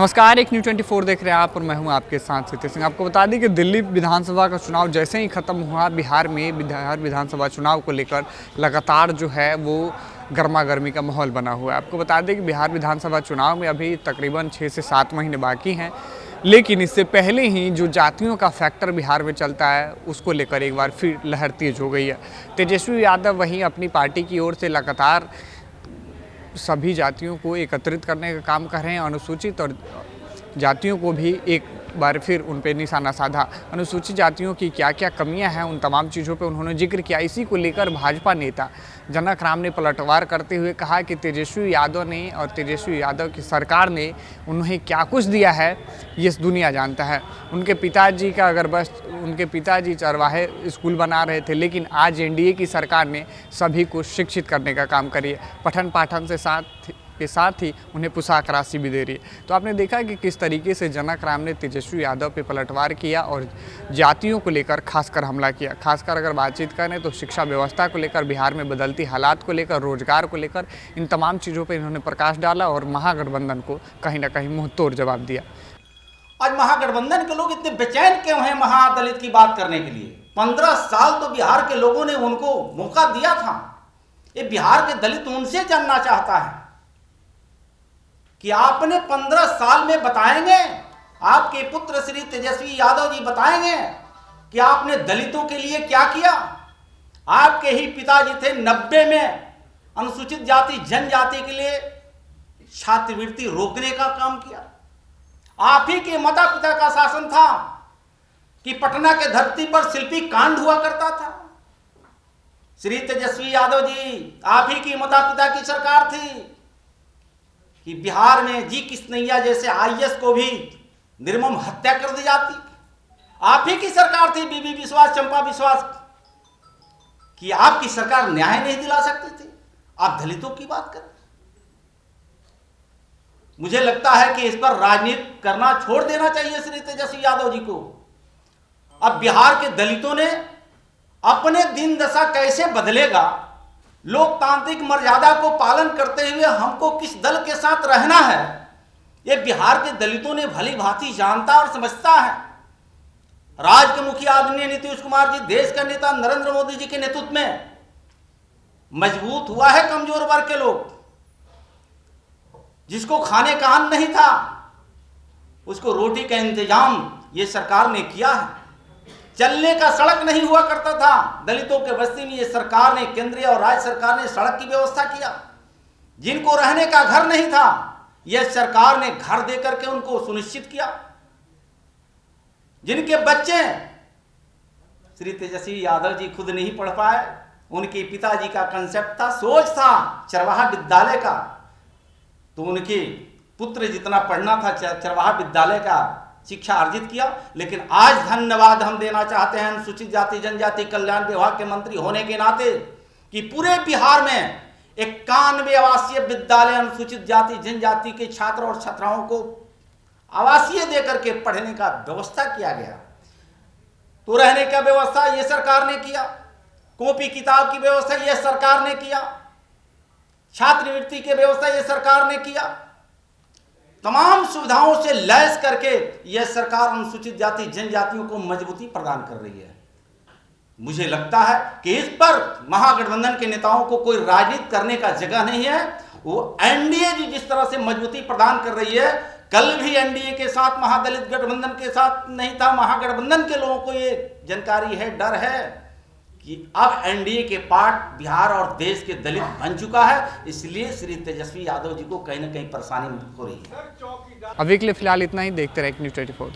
नमस्कार, एक न्यूज़ 24 देख रहे हैं आप और मैं हूं आपके साथ सिद्धि सिंह। आपको बता दें कि दिल्ली विधानसभा का चुनाव जैसे ही ख़त्म हुआ, बिहार में बिहार विधानसभा चुनाव को लेकर लगातार जो है वो गर्मा गर्मी का माहौल बना हुआ है। आपको बता दें कि बिहार विधानसभा चुनाव में अभी तकरीबन 6 से 7 महीने बाकी हैं, लेकिन इससे पहले ही जो जातियों का फैक्टर बिहार में चलता है उसको लेकर एक बार फिर लहर तेज हो गई है। तेजस्वी यादव वहीं अपनी पार्टी की ओर से लगातार सभी जातियों को एकत्रित करने का काम कर रहे हैं। अनुसूचित और जातियों को भी एक बार फिर उन पे निशाना साधा। अनुसूचित जातियों की क्या क्या कमियां हैं, उन तमाम चीज़ों पे उन्होंने जिक्र किया। इसी को लेकर भाजपा नेता जनक राम ने पलटवार करते हुए कहा कि तेजस्वी यादव ने और तेजस्वी यादव की सरकार ने उन्हें क्या कुछ दिया है ये दुनिया जानता है। उनके पिताजी का अगर बस उनके पिताजी चरवाहे स्कूल बना रहे थे, लेकिन आज एनडीए की सरकार ने सभी को शिक्षित करने का काम करी है। पठन पाठन के साथ ही उन्हें पोशाक राशि भी दे रही है। तो आपने देखा कि किस तरीके से जनक राम ने तेजस्वी यादव पे पलटवार किया और जातियों को लेकर खासकर हमला किया। खासकर अगर बातचीत करें तो शिक्षा व्यवस्था को लेकर, बिहार में बदलती हालात को लेकर, रोजगार को लेकर, इन तमाम चीज़ों पर इन्होंने प्रकाश डाला और महागठबंधन को कहीं ना कहीं मुंह तोड़ जवाब दिया। आज महागठबंधन के लोग इतने बेचैन क्यों हैं महादलित की बात करने के लिए? 15 साल तो बिहार के लोगों ने उनको मौका दिया था। ये बिहार के दलित उनसे जानना चाहता है कि आपने 15 साल में बताएंगे, आपके पुत्र श्री तेजस्वी यादव जी बताएंगे कि आपने दलितों के लिए क्या किया। आपके ही पिताजी थे 90 में अनुसूचित जाति जनजाति के लिए छात्रवृत्ति रोकने का काम किया। आप ही के माता पिता का शासन था कि पटना के धरती पर शिल्पी कांड हुआ करता था। श्री तेजस्वी यादव जी, आप ही की माता पिता की सरकार थी कि बिहार में जी किसनैया जैसे आईएएस को भी निर्मम हत्या कर दी जाती। आप ही की सरकार थी, बीबी विश्वास, चंपा विश्वास, कि आपकी सरकार न्याय नहीं दिला सकती थी। आप दलितों की बात करें। मुझे लगता है कि इस पर राजनीति करना छोड़ देना चाहिए श्री तेजस्वी यादव जी को। अब बिहार के दलितों ने अपने दिन दशा कैसे बदलेगा, लोकतांत्रिक मर्यादा को पालन करते हुए हमको किस दल के साथ रहना है, ये बिहार के दलितों ने भली भांति जानता और समझता है। राज्य के मुखिया आदरणीय नीतीश कुमार जी, देश का नेता नरेंद्र मोदी जी के नेतृत्व में मजबूत हुआ है कमजोर वर्ग के लोग। जिसको खाने का अन्न नहीं था उसको रोटी का इंतजाम ये सरकार ने किया है। चलने का सड़क नहीं हुआ करता था दलितों के बस्ती में, ये सरकार ने, केंद्रीय और राज्य सरकार ने सड़क की व्यवस्था किया। जिनको रहने का घर नहीं था, यह सरकार ने घर देकर के उनको सुनिश्चित किया। जिनके बच्चे श्री तेजस्वी यादव जी खुद नहीं पढ़ पाए, उनके पिताजी का कंसेप्ट था, सोच था चरवाहा विद्यालय का, तो उनके पुत्र जितना पढ़ना था चरवाहा विद्यालय का शिक्षा अर्जित किया। लेकिन आज धन्यवाद हम देना चाहते हैं अनुसूचित जाति जनजाति कल्याण विभाग के मंत्री होने के नाते कि पूरे बिहार में 91 आवासीय विद्यालय अनुसूचित जाति जनजाति के छात्र और छात्राओं को आवासीय देकर के पढ़ने का व्यवस्था किया गया। तो रहने का व्यवस्था ये सरकार ने किया, कॉपी किताब की व्यवस्था ये सरकार ने किया, छात्रवृत्ति की व्यवस्था ये सरकार ने किया। तमाम सुविधाओं से लैस करके यह सरकार अनुसूचित जाति जनजातियों को मजबूती प्रदान कर रही है। मुझे लगता है कि इस पर महागठबंधन के नेताओं को कोई राजनीति करने का जगह नहीं है। वो एनडीए जी जिस तरह से मजबूती प्रदान कर रही है, कल भी एनडीए के साथ महादलित गठबंधन के साथ नहीं था। महागठबंधन के लोगों को ये जानकारी है, डर है कि अब एनडीए के पार्ट बिहार और देश के दलित बन चुका है, इसलिए श्री तेजस्वी यादव जी को कहीं ना कहीं परेशानी हो रही है। अभी के लिए फिलहाल इतना ही। देखते रहे न्यूज़ 24।